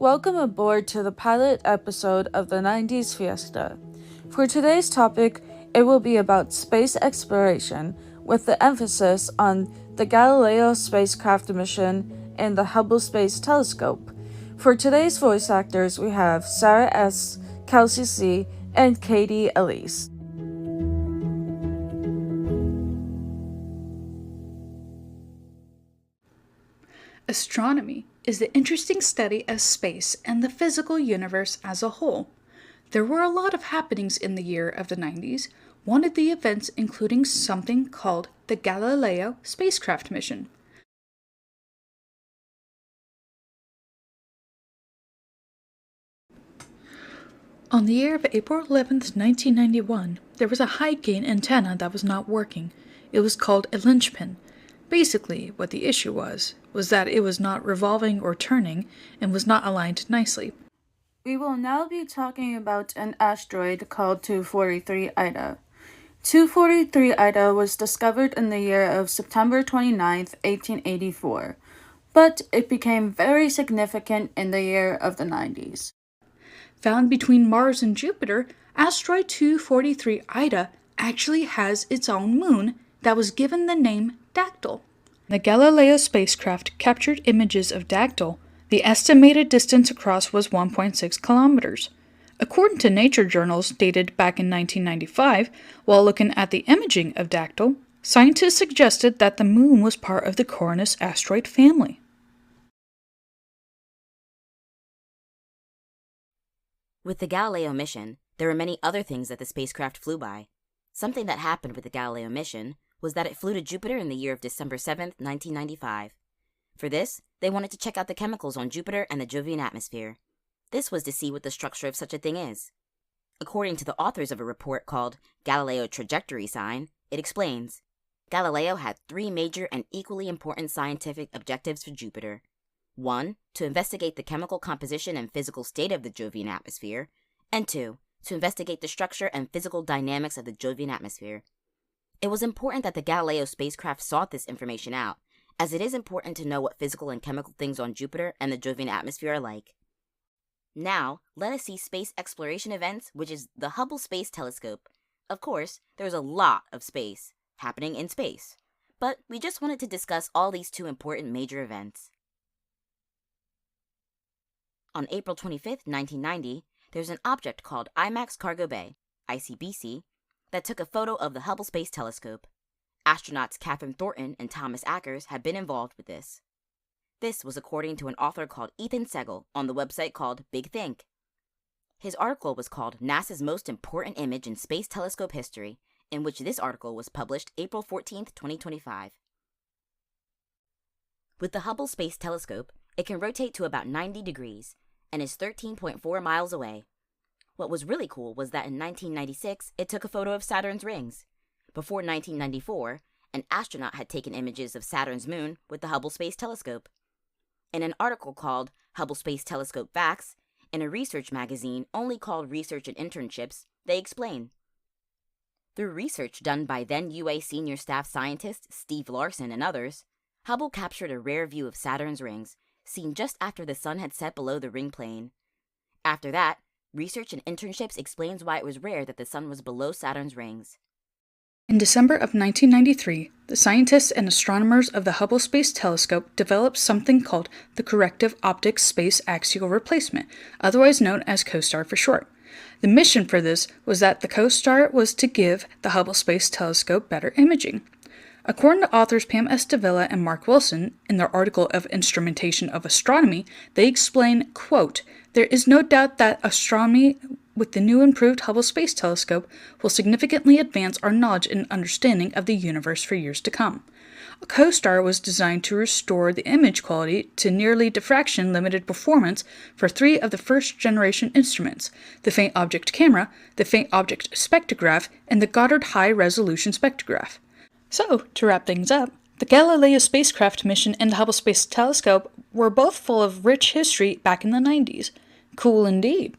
Welcome aboard to the pilot episode of the 90's Fiesta. For today's topic, it will be about space exploration, with the emphasis on the Galileo spacecraft mission and the Hubble Space Telescope. For today's voice actors, we have Sarah S., Kelsey C., and Katie Elise. Astronomy is the interesting study of space and the physical universe as a whole. There were a lot of happenings in the year of the 90s, one of the events including something called the Galileo spacecraft mission. On the year of April 11th, 1991, there was a high-gain antenna that was not working. It was called a linchpin. Basically, what the issue was that it was not revolving or turning and was not aligned nicely. We will now be talking about an asteroid called 243 Ida. 243 Ida was discovered in the year of September 29, 1884, but it became very significant in the year of the 90s. Found between Mars and Jupiter, asteroid 243 Ida actually has its own moon that was given the name Dactyl. The Galileo spacecraft captured images of Dactyl. The estimated distance across was 1.6 kilometers. According to Nature journals dated back in 1995, while looking at the imaging of Dactyl, scientists suggested that the moon was part of the Coronus asteroid family. With the Galileo mission, there were many other things that the spacecraft flew by. Something that happened with the Galileo mission was that it flew to Jupiter in the year of December 7th, 1995. For this, they wanted to check out the chemicals on Jupiter and the Jovian atmosphere. This was to see what the structure of such a thing is. According to the authors of a report called Galileo Trajectory Sign, it explains, Galileo had three major and equally important scientific objectives for Jupiter. 1. To investigate the chemical composition and physical state of the Jovian atmosphere, and 2. To investigate the structure and physical dynamics of the Jovian atmosphere. It was important that the Galileo spacecraft sought this information out, as it is important to know what physical and chemical things on Jupiter and the Jovian atmosphere are like. Now, let us see space exploration events, which is the Hubble Space Telescope. Of course, there's a lot of space happening in space, but we just wanted to discuss all these two important major events. On April 25, 1990, there's an object called IMAX Cargo Bay, ICBC, that took a photo of the Hubble Space Telescope. Astronauts Catherine Thornton and Thomas Ackers had been involved with this. This was according to an author called Ethan Segel on the website called Big Think. His article was called NASA's Most Important Image in Space Telescope History, in which this article was published April 14, 2025. With the Hubble Space Telescope, it can rotate to about 90 degrees, and is 13.4 miles away. What was really cool was that in 1996, it took a photo of Saturn's rings. Before 1994, an astronaut had taken images of Saturn's moon with the Hubble Space Telescope. In an article called Hubble Space Telescope Facts, in a research magazine only called Research and Internships, they explain. Through research done by then UA senior staff scientist Steve Larson and others, Hubble captured a rare view of Saturn's rings, seen just after the sun had set below the ring plane. After that, Research and Internships explains why it was rare that the sun was below Saturn's rings. In December of 1993, the scientists and astronomers of the Hubble Space Telescope developed something called the Corrective Optics Space Axial Replacement, otherwise known as COSTAR for short. The mission for this was that the COSTAR was to give the Hubble Space Telescope better imaging. According to authors Pam S. Davila and Mark Wilson, in their article of Instrumentation of Astronomy, they explain, quote, there is no doubt that astronomy with the new improved Hubble Space Telescope will significantly advance our knowledge and understanding of the universe for years to come. A COSTAR was designed to restore the image quality to nearly diffraction-limited performance for three of the first-generation instruments, the Faint Object Camera, the Faint Object Spectrograph, and the Goddard High-Resolution Spectrograph. So, to wrap things up, the Galileo spacecraft mission and the Hubble Space Telescope were both full of rich history back in the 90s. Cool indeed.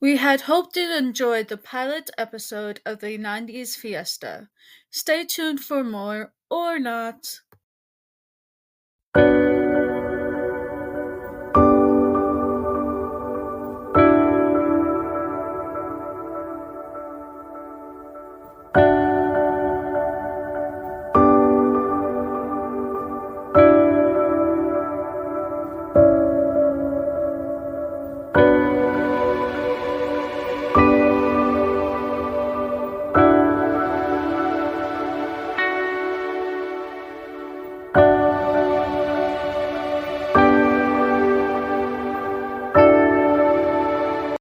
We had hoped you'd enjoyed the pilot episode of the 90's Fiesta. Stay tuned for more, or not.